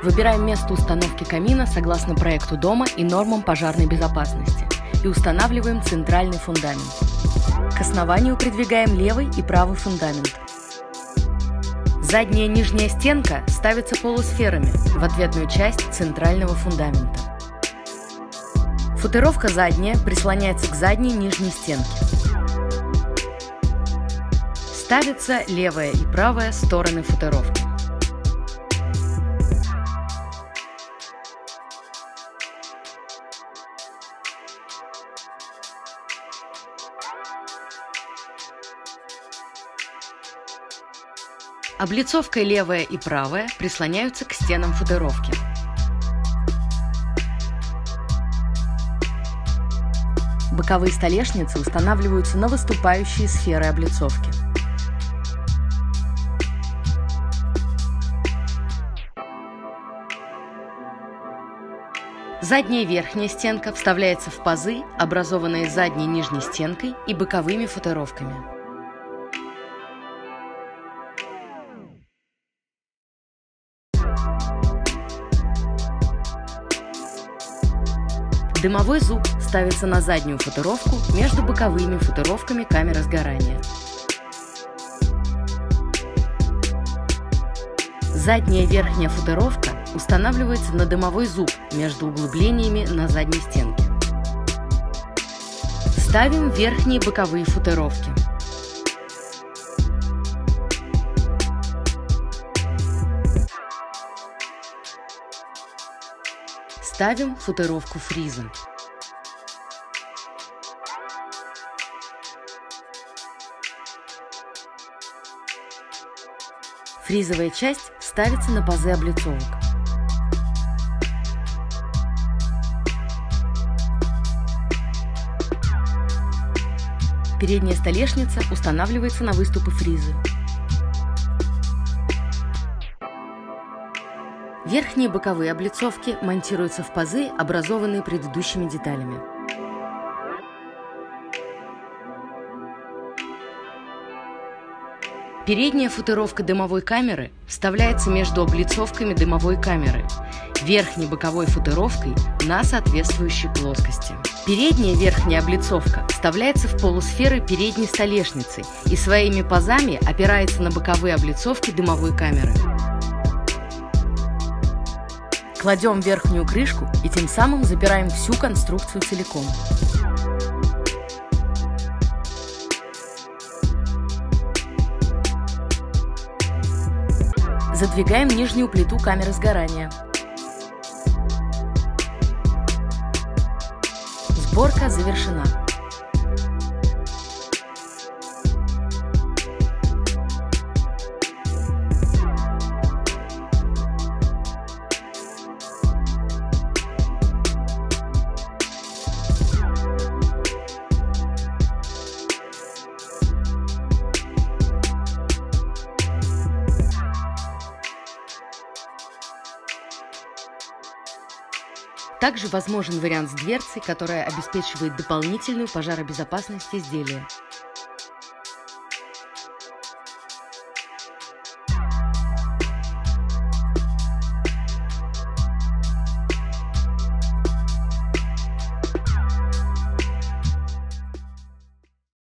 Выбираем место установки камина согласно проекту дома и нормам пожарной безопасности и устанавливаем центральный фундамент. К основанию придвигаем левый и правый фундамент. Задняя и нижняя стенка ставятся полусферами в ответную часть центрального фундамента. Футеровка задняя прислоняется к задней нижней стенке. Ставятся левая и правая стороны футеровки. Облицовкой левая и правая прислоняются к стенам футеровки. Боковые столешницы устанавливаются на выступающие сферы облицовки. Задняя и верхняя стенка вставляется в пазы, образованные задней и нижней стенкой и боковыми футеровками. Дымовой зуб ставится на заднюю футеровку между боковыми футеровками камеры сгорания. Задняя и верхняя футеровка устанавливается на дымовой зуб между углублениями на задней стенке. Ставим верхние боковые футеровки. Ставим футеровку фриза. Фризовая часть ставится на пазы облицовок. Передняя столешница устанавливается на выступы фризы. Верхние боковые облицовки монтируются в пазы, образованные предыдущими деталями. Передняя футеровка дымовой камеры вставляется между облицовками дымовой камеры, верхней боковой футеровкой на соответствующей плоскости. Передняя верхняя облицовка вставляется в полусферы передней столешницы и своими пазами опирается на боковые облицовки дымовой камеры. Кладем верхнюю крышку и тем самым запираем всю конструкцию целиком. Задвигаем нижнюю плиту камеры сгорания. Сборка завершена. Также возможен вариант с дверцей, которая обеспечивает дополнительную пожаробезопасность изделия.